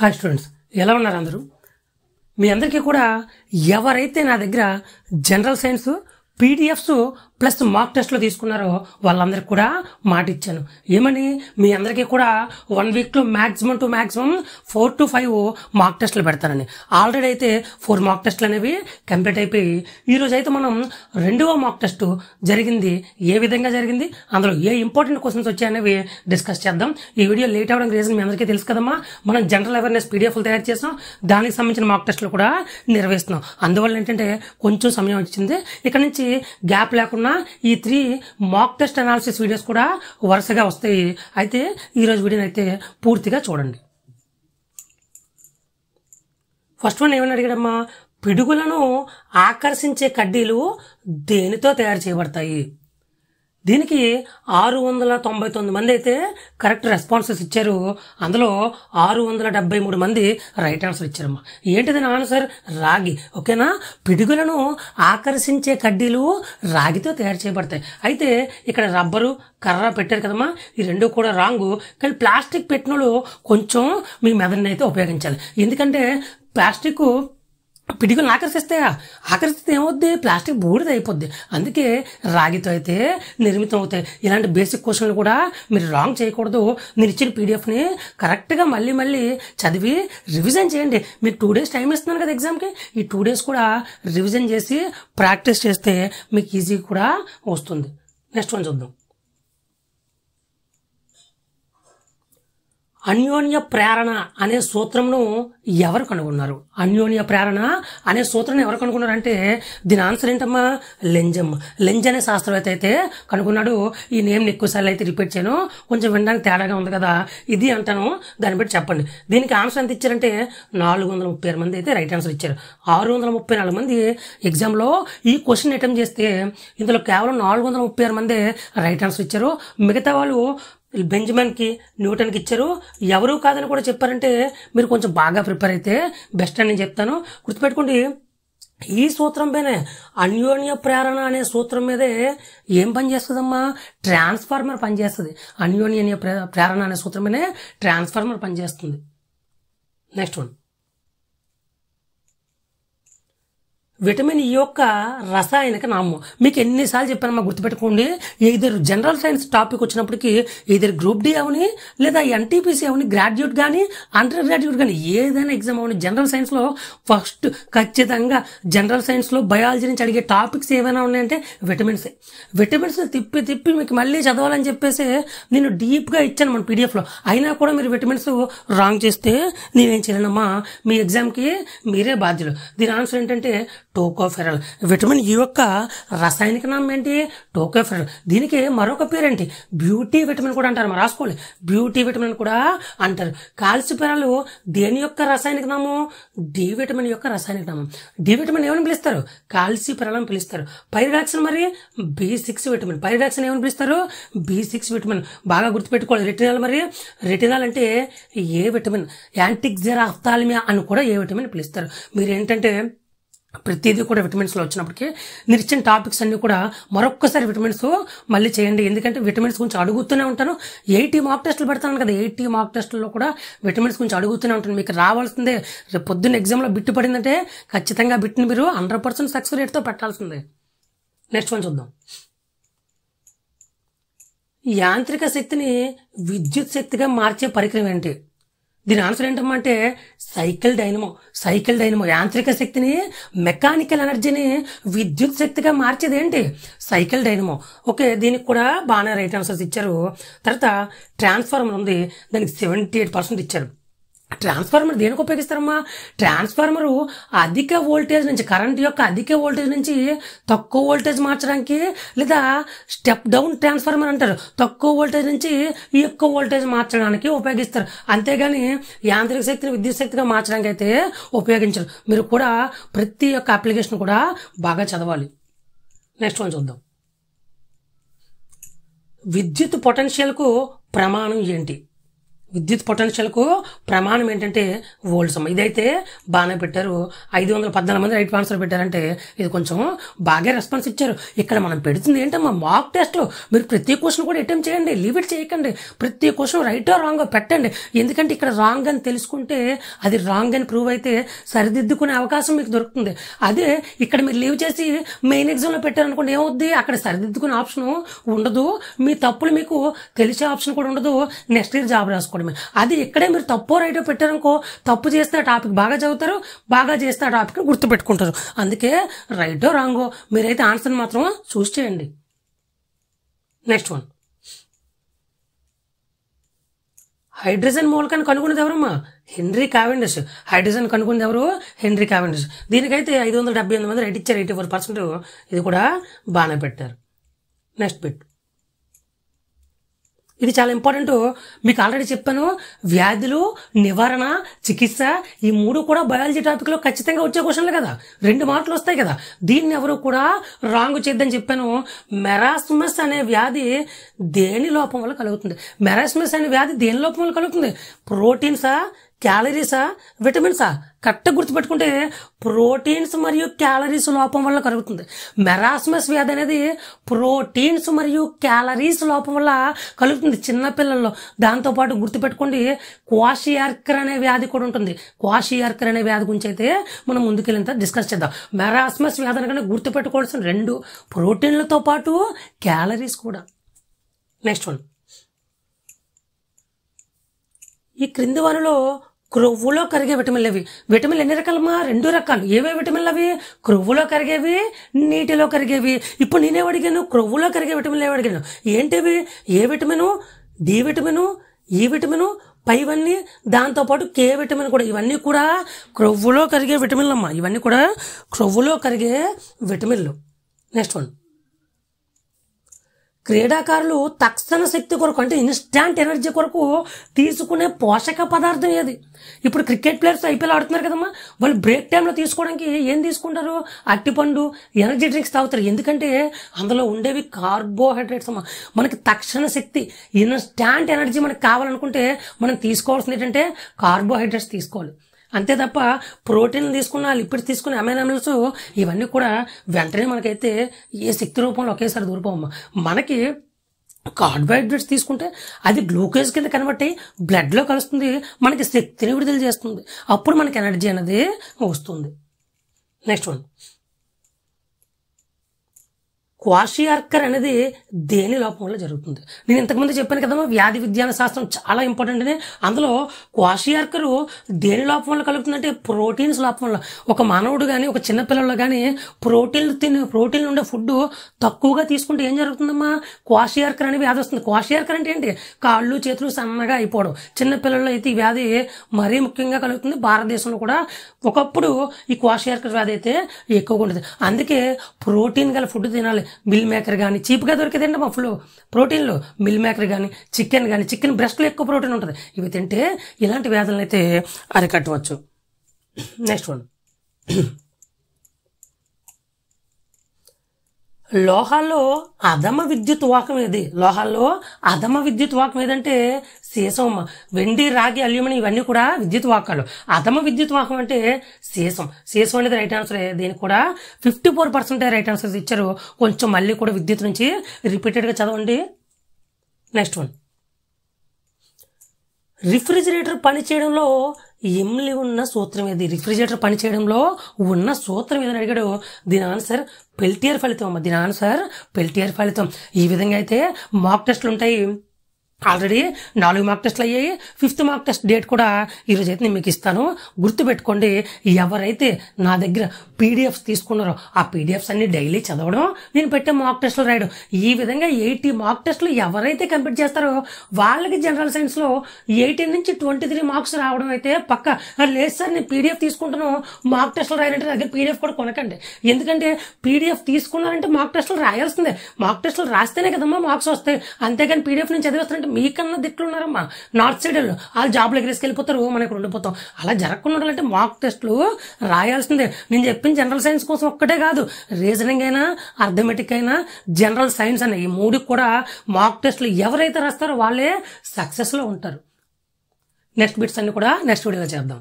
Hi students, ఎలా ఉన్నారు అందరూ? మీ అందరికీ కూడా ఎవరైతే నా దగ్గర జనరల్ సైన్స్ పీడిఎఫ్స్ ప్లస్ మాక్ టెస్ట్లో తీసుకున్నారో వాళ్ళందరికీ కూడా మాట ఇచ్చాను. ఏమని? మీ అందరికీ కూడా 1 వీక్లో మ్యాక్సిమం 4 to 5 మాక్ టెస్ట్లు పెడతానని. ఆల్రెడీ అయితే 4 మాక్ టెస్ట్లు అనేవి కంప్లీట్ అయిపోయి ఈరోజు అయితే మనం 2వ మాక్ టెస్ట్ జరిగింది. ఏ విధంగా జరిగింది, అందులో ఏ ఇంపార్టెంట్ క్వశ్చన్స్ వచ్చాయనేవి డిస్కస్ చేద్దాం. ఈ వీడియో లేట్ అవ్వడానికి రీజన్ మీ అందరికీ తెలుసు కదమ్మా. మనం జనరల్ అవేర్నెస్ పీడిఎఫ్లు తయారు చేసాం, దానికి సంబంధించిన మాక్ టెస్ట్లు కూడా నిర్వహిస్తున్నాం. అందువల్ల ఏంటంటే కొంచెం సమయం వచ్చింది. ఇక్కడ నుంచి గ్యాప్ లేకుండా ఈ 3 మాక్ టెస్ట్ అనాలిసిస్ వీడియోస్ కూడా వరుసగా వస్తాయి. అయితే ఈరోజు వీడియోని అయితే పూర్తిగా చూడండి. ఫస్ట్ వన్ ఏమని అడిగాడమ్మా, పిడుగులను ఆకర్షించే కడ్డీలు దేనితో తయారు చేయబడతాయి? దీనికి 699 మంది అయితే కరెక్ట్ రెస్పాన్సెస్ ఇచ్చారు. అందులో 673 మంది రైట్ ఆన్సర్ ఇచ్చారమ్మా. ఏంటిది ఆన్సర్? రాగి. ఓకేనా? పిడుగులను ఆకర్షించే కడ్డీలు రాగితో తయారు చేయబడతాయి. అయితే ఇక్కడ రబ్బరు, కర్ర పెట్టారు కదమ్మా, ఈ రెండు కూడా రాంగు. కానీ ప్లాస్టిక్ పెట్టినోళ్ళు కొంచెం మీ మెదడుని అయితే ఉపయోగించాలి. ఎందుకంటే ప్లాస్టిక్ పిడుగులను ఆకర్షిస్తే ఏమవుద్ది? ప్లాస్టిక్ బూడిద అయిపోద్ది. అందుకే రాగితో అయితే నిర్మితం అవుతాయి. ఇలాంటి బేసిక్ క్వశ్చన్లు కూడా మీరు రాంగ్ చేయకూడదు. నేను ఇచ్చిన పీడిఎఫ్ని కరెక్ట్గా మళ్ళీ చదివి రివిజన్ చేయండి. మీరు 2 days టైం ఇస్తున్నాను కదా ఎగ్జామ్కి. ఈ 2 days కూడా రివిజన్ చేసి ప్రాక్టీస్ చేస్తే మీకు ఈజీ కూడా వస్తుంది. నెక్స్ట్ వన్ చూద్దాం. అన్యోన్య ప్రేరణ అనే సూత్రంను ఎవరు కనుగొన్నారు? అన్యోన్య ప్రేరణ అనే సూత్రాన్ని ఎవరు కనుగొన్నారు అంటే దీని ఆన్సర్ ఏంటమ్మా? లెంజమ్. లెంజ్ అనే శాస్త్రవేత్త అయితే కనుగొన్నాడు. ఈ నేమ్ని ఎక్కువసార్లు అయితే రిపీట్ చేయను, కొంచెం వినడానికి తేడాగా ఉంది కదా, ఇది అంటాను, దాన్ని బట్టి చెప్పండి. దీనికి ఆన్సర్ ఎంత ఇచ్చారంటే 436 మంది అయితే రైట్ ఆన్సర్ ఇచ్చారు. 634 మంది ఎగ్జామ్లో ఈ క్వశ్చన్ అటెంప్ట్ చేస్తే ఇందులో కేవలం 436 మంది రైట్ ఆన్సర్ ఇచ్చారు. మిగతా వాళ్ళు బెంజమిన్కి, న్యూటన్కి ఇచ్చారు. ఎవరు కాదని కూడా చెప్పారంటే మీరు కొంచెం బాగా ప్రిపేర్ అయితే బెస్ట్ అని నేను చెప్తాను. గుర్తుపెట్టుకోండి, ఈ సూత్రం పైనే, అన్యోన్య ప్రేరణ అనే సూత్రం మీదే ఏం పనిచేస్తుందమ్మా? ట్రాన్స్ఫార్మర్ పనిచేస్తుంది. అన్యోన్య ప్రేరణ అనే సూత్రం మీదే ట్రాన్స్ఫార్మర్ పనిచేస్తుంది. నెక్స్ట్ వన్, విటమిన్ ఈ యొక్క రసాయనిక నామం. మీకు ఎన్నిసార్లు చెప్పానమ్మా, గుర్తుపెట్టుకోండి. ఇద్దరు జనరల్ సైన్స్ టాపిక్ వచ్చినప్పటికీ ఇద్దరు గ్రూప్ డి అవని లేదా ఎన్టీపీసీ అవని, గ్రాడ్యుయేట్ కానీ అండర్ గ్రాడ్యుయేట్ కానీ ఏదైనా ఎగ్జామ్ అవని, జనరల్ సైన్స్లో ఫస్ట్ ఖచ్చితంగా జనరల్ సైన్స్లో బయాలజీ నుంచి అడిగే టాపిక్స్ ఏమైనా ఉన్నాయంటే విటమిన్స్. విటమిన్స్ తిప్పి మీకు మళ్ళీ చదవాలని చెప్పేసి నేను డీప్గా ఇచ్చాను మన పీడిఎఫ్లో. అయినా కూడా మీరు విటమిన్స్ రాంగ్ చేస్తే నేనేం చేయలేనమ్మా, మీ ఎగ్జామ్కి మీరే బాధ్యులు. దీని ఆన్సర్ ఏంటంటే టోకోఫెరల్. విటమిన్ ఈ యొక్క రసాయనిక నామం ఏంటి? టోకోఫెరల్. దీనికి మరొక పేరేంటి? బ్యూటీ విటమిన్ కూడా అంటారు. మరి రాసుకోవాలి, బ్యూటీ విటమిన్ కూడా అంటారు. కాల్సిఫెరాల్ దేని యొక్క రసాయనిక నామం? డి విటమిన్ యొక్క రసాయనిక నామం. డి విటమిన్ ఏమని పిలుస్తారు? కాల్సిఫెరాల్ అని పిలుస్తారు. పైరాక్సిన్ మరి B6 విటమిన్. పైరాక్సిన్ ఏమని పిలుస్తారు? B6 vitamin. బాగా గుర్తుపెట్టుకోవాలి. రెటినాల్ మరి రెటినాల్ అంటే ఏ విటమిన్? యాంటిక్జెరా అఫ్థాల్మియా అని కూడా ఏ విటమిన్ పిలుస్తారు. మీరు ఏంటంటే ప్రతిదీ కూడా విటమిన్స్లో వచ్చినప్పటికీ మీరు ఇచ్చిన టాపిక్స్ అన్ని కూడా మరొక్కసారి విటమిన్స్ మళ్ళీ చేయండి. ఎందుకంటే విటమిన్స్ గురించి అడుగుతూనే ఉంటాను. 80 మాక్ టెస్టులు పెడతాను కదా, 80 మాక్ టెస్టుల్లో కూడా విటమిన్స్ గురించి అడుగుతూనే ఉంటాను. మీకు రావాల్సిందే. రేపు పొద్దున్న ఎగ్జామ్లో బిట్టు పడిందంటే ఖచ్చితంగా బిట్ని మీరు 100% సక్సెస్ రేట్తో పెట్టాల్సిందే. నెక్స్ట్ వన్ చూద్దాం. యాంత్రిక శక్తిని విద్యుత్ శక్తిగా మార్చే పరికరం ఏంటి? దీని ఆన్సర్ ఏంటమ్మా అంటే సైకిల్ డైనమో. సైకిల్ డైనమో యాంత్రిక శక్తిని, మెకానికల్ ఎనర్జీని విద్యుత్ శక్తిగా మార్చేది ఏంటి? Cycle dynamo. ఓకే, దీనికి కూడా బాగానే రైట్ ఆన్సర్స్ ఇచ్చారు. తర్వాత ట్రాన్స్ఫార్మర్ ఉంది, దానికి 78% ఇచ్చారు. ట్రాన్స్ఫార్మర్ దేనికి ఉపయోగిస్తారమ్మా? ట్రాన్స్ఫార్మరు అధిక వోల్టేజ్ నుంచి, కరెంట్ యొక్క అధిక వోల్టేజ్ నుంచి తక్కువ వోల్టేజ్ మార్చడానికి, లేదా స్టెప్ డౌన్ ట్రాన్స్ఫార్మర్ అంటారు, తక్కువ వోల్టేజ్ నుంచి ఎక్కువ వోల్టేజ్ మార్చడానికి ఉపయోగిస్తారు. అంతేగాని యాంత్రిక శక్తిని విద్యుత్ శక్తిగా మార్చడానికి అయితే ఉపయోగించరు. మీరు కూడా ప్రతి ఒక్క అప్లికేషన్ కూడా బాగా చదవాలి. నెక్స్ట్ వన్ చూద్దాం. విద్యుత్ పొటెన్షియల్కు ప్రమాణం ఏంటి? విద్యుత్ పొటెన్షియల్కు ప్రమాణం ఏంటంటే వోల్ట్స్ అమ్మ. ఇదైతే బాగానే పెట్టారు. 514 మంది రైట్ ఆన్సర్ పెట్టారంటే ఇది కొంచెం బాగా రెస్పాన్స్ ఇచ్చారు. ఇక్కడ మనం పెడుతుంది ఏంటమ్మా మాక్ టెస్ట్లో. మీరు ప్రతి క్వశ్చన్ కూడా అటెంప్ట్ చేయండి, లీవ్ ఇట్ చేయకండి. ప్రతి క్వశ్చన్ రైటో రాంగో పెట్టండి. ఎందుకంటే ఇక్కడ రాంగ్ అని తెలుసుకుంటే అది రాంగ్ అని ప్రూవ్ అయితే సరిదిద్దుకునే అవకాశం మీకు దొరుకుతుంది. అదే ఇక్కడ మీరు లీవ్ చేసి మెయిన్ ఎగ్జామ్లో పెట్టారనుకోండి, ఏమవుద్ది అక్కడ సరిదిద్దుకునే ఆప్షన్ ఉండదు, మీ తప్పులు మీకు తెలిసే ఆప్షన్ కూడా ఉండదు, నెక్స్ట్ ఇయర్ జాబ్ రాసుకోండి. అది ఇక్కడే మీరు తప్పో రైటో పెట్టారనుకో, తప్పు చేస్తే ఆ టాపిక్ బాగా చదువుతారు, బాగా చేస్తే ఆ టాపిక్ గుర్తుపెట్టుకుంటారు. అందుకే రైటో రాంగో మీరైతే ఆన్సర్ మాత్రం చూస్ చేయండి. నెక్స్ట్ వన్, హైడ్రోజన్ మూలకాన్ని కనుగొనేది ఎవరమ్మా? Henry Cavendish. హైడ్రోజన్ కనుగొనేది ఎవరు? Henry Cavendish. దీనికైతే 578 మంది రైట్ ఇచ్చారు, 84%. ఇది కూడా బాగానే పెట్టారు. నెక్స్ట్ బిట్, ఇది చాలా ఇంపార్టెంట్. మీకు ఆల్రెడీ చెప్పాను, వ్యాధులు, నివారణ, చికిత్స ఈ 3 కూడా బయాలజీ టాపిక్లో ఖచ్చితంగా వచ్చే క్వశ్చన్లు కదా, 2 మార్కులు వస్తాయి కదా. దీన్ని ఎవరు కూడా రాంగ్ చేద్దని చెప్పాను. మెరాస్మస్ అనే వ్యాధి దేని లోపం వల్ల కలుగుతుంది? మెరాస్మస్ అనే వ్యాధి దేని లోపం వల్ల కలుగుతుంది? ప్రోటీన్సా, క్యాలరీసా, విటమిన్సా? కరెక్ట్గా గుర్తుపెట్టుకుంటే ప్రోటీన్స్ మరియు క్యాలరీస్ లోపం వల్ల కలుగుతుంది. మెరాస్మస్ వ్యాధి అనేది ప్రోటీన్స్ మరియు క్యాలరీస్ లోపం వల్ల కలుగుతుంది చిన్నపిల్లల్లో. దాంతోపాటు గుర్తుపెట్టుకోండి, క్వాషియార్కర్ అనే వ్యాధి కూడా ఉంటుంది. క్వాషియార్కర్ అనే వ్యాధి గురించి అయితే మనం ముందుకెళ్ళినంత డిస్కస్ చేద్దాం. మెరాస్మస్ వ్యాధి అనగానే గుర్తుపెట్టుకోవాల్సిన 2 ప్రోటీన్లతో పాటు క్యాలరీస్ కూడా. నెక్స్ట్ వన్, ఈ క్రింది వారిలో క్రొవ్వులో కరిగే విటమిన్లు అవి. విటమిన్లు ఎన్ని రకాలమ్మా? 2 రకాలు. ఏవే విటమిన్లు అవి? క్రొవ్వులో కరిగేవి, నీటిలో కరిగేవి. ఇప్పుడు నేనే అడిగాను, క్రొవ్వులో కరిగే విటమిన్లు ఏవి అడిగాను. ఏంటివి? ఏ విటమిను, డి విటమిను, ఈ విటమిను, పైవన్నీ, దాంతోపాటు కే విటమిన్ కూడా. ఇవన్నీ కూడా క్రొవ్వులో కరిగే విటమిన్లు అమ్మా. ఇవన్నీ కూడా క్రొవ్వులో కరిగే విటమిన్లు. నెక్స్ట్ వన్, క్రీడాకారులు తక్షణ శక్తి కొరకు అంటే ఇన్స్టాంట్ ఎనర్జీ కొరకు తీసుకునే పోషక పదార్థం ఏది? ఇప్పుడు క్రికెట్ ప్లేయర్స్ ఐపీఎల్ ఆడుతున్నారు కదమ్మా, వాళ్ళు బ్రేక్ టైంలో తీసుకోవడానికి ఏం తీసుకుంటారు? అరటిపండు, ఎనర్జీ డ్రింక్స్ తాగుతారు. ఎందుకంటే అందులో ఉండేవి కార్బోహైడ్రేట్స్ అమ్మా. మనకి తక్షణ శక్తి, ఇన్స్టాంట్ ఎనర్జీ మనకు కావాలనుకుంటే మనం తీసుకోవాల్సింది ఏంటంటే కార్బోహైడ్రేట్స్ తీసుకోవాలి. అంతే తప్ప ప్రోటీన్ తీసుకున్న, లిపిడ్స్ తీసుకున్న, అమైనో ఆమ్లాస్ ఇవన్నీ కూడా వెంటనే మనకైతే ఏ శక్తి రూపంలో ఒకేసారి దూరిపోవమ్మా. మనకి కార్బోహైడ్రేట్స్ తీసుకుంటే అది గ్లూకోజ్ కింద కన్వర్ట్ అయ్యి బ్లడ్లో కలుస్తుంది, మనకి శక్తిని విడుదల చేస్తుంది. అప్పుడు మనకి ఎనర్జీ అనేది వస్తుంది. నెక్స్ట్ వన్, క్వాషియార్కర్ అనేది దేని లోపం వల్ల జరుగుతుంది? నేను ఇంతకుముందు చెప్పాను కదమ్మా, వ్యాధి విజ్ఞాన శాస్త్రం చాలా ఇంపార్టెంట్ అని. అందులో క్వాషియార్కరు దేని లోపం వల్ల కలుగుతుందంటే ప్రోటీన్స్ లోపం వల్ల. ఒక మానవుడు కానీ, ఒక చిన్నపిల్లల్లో కానీ ప్రోటీన్లు ఉండే ఫుడ్ తక్కువగా తీసుకుంటే ఏం జరుగుతుందమ్మా? క్వాషియార్కర్ అనే వ్యాధి వస్తుంది. క్వాషియార్కర్ అంటే ఏంటి? కాళ్ళు చేతులు సన్నగా అయిపోవడం. చిన్నపిల్లల్లో అయితే ఈ వ్యాధి మరీ ముఖ్యంగా కలుగుతుంది. భారతదేశంలో కూడా ఒకప్పుడు ఈ క్వాషియార్కర్ వ్యాధి అయితే ఎక్కువగా ఉంటుంది. అందుకే ప్రోటీన్ గల ఫుడ్ తినాలి. మిల్ మేకర్ కానీ, చీప్గా దొరికేదండి మా ఫుల్ ప్రోటీన్లో మిల్ మేకర్ కానీ, చికెన్ బ్రెస్ట్లో ఎక్కువ ప్రోటీన్ ఉంటుంది. ఇవి తింటే ఇలాంటి వ్యాధులను అయితే అరికట్టవచ్చు. నెక్స్ట్ వన్, లోహాల్లో అధమ విద్యుత్ వాహకం ఏది? లోహాల్లో అధమ విద్యుత్ వాహకం ఏదంటే సీసం. వెండి, రాగి, అల్యూమినియం ఇవన్నీ కూడా విద్యుత్ వాహకాలు. అధమ విద్యుత్ వాహకం అంటే సీసం అనేది రైట్ ఆన్సర్. దీనికి కూడా 54% రైట్ ఆన్సర్స్ ఇచ్చారు. కొంచెం మళ్ళీ కూడా విద్యుత్ నుంచి రిపీటెడ్గా చదవండి. నెక్స్ట్ వన్, రిఫ్రిజిరేటర్ పనిచేయడంలో ఇమిడి ఉన్న సూత్రం ఏది? రిఫ్రిజిరేటర్ పనిచేయడంలో ఉన్న సూత్రం ఏదని అడిగాడు. దీని ఆన్సర్ పెల్టియర్ ఫలితం అమ్మ. దీని ఆన్సర్ పెల్టియర్ ఫలితం. ఈ విధంగా అయితే మాక్ టెస్టులు ఉంటాయి. ఆల్రెడీ 4 మాక్ టెస్ట్లు అయ్యాయి. 5th మాక్ టెస్ట్ డేట్ కూడా ఈరోజు అయితే నేను మీకు ఇస్తాను. గుర్తుపెట్టుకోండి, ఎవరైతే నా దగ్గర పీడిఎఫ్స్ తీసుకున్నారో ఆ పీడిఎఫ్స్ అన్ని డైలీ చదవడం, నేను పెట్టే మాక్ టెస్టులు రాయడం, ఈ విధంగా 80 మాక్ టెస్టులు ఎవరైతే కంప్లీట్ చేస్తారో వాళ్ళకి జనరల్ సైన్స్లో 18 నుంచి 23 మార్క్స్ రావడం అయితే పక్క. లేదు సార్ నేను పీడిఎఫ్ తీసుకుంటాను, మాక్ టెస్టులు రాయాలంటే దగ్గర పీడిఎఫ్ కూడా కొనకండి. ఎందుకంటే పీడిఎఫ్ తీసుకున్నారంటే మాక్ టెస్టులు రాయాల్సిందే. మాక్ టెస్టులు రాస్తేనే కదమ్మా మార్క్స్ వస్తాయి. అంతేగాని పీడిఎఫ్ నుంచి చదివేస్తారంటే మీకన్నా దిట్లున్నారమ్మా. నార్త్ సైడ్ వాళ్ళు జాబ్లో ఎగరేసుకెళ్ళిపోతారు, మనకు ఉండిపోతాం. అలా జరగకుండా ఉండాలంటే మాక్ టెస్టులు రాయాల్సిందే. నేను చెప్పిన జనరల్ సైన్స్ కోసం ఒక్కటే కాదు, రీజనింగ్ అయినా, అర్థమెటిక్ అయినా, జనరల్ సైన్స్ అయినా, ఈ 3 కూడా మాక్ టెస్టులు ఎవరైతే రాస్తారో వాళ్ళే సక్సెస్లో ఉంటారు. నెక్స్ట్ బిట్స్ అన్ని కూడా నెక్స్ట్ వీడియోలో చేద్దాం.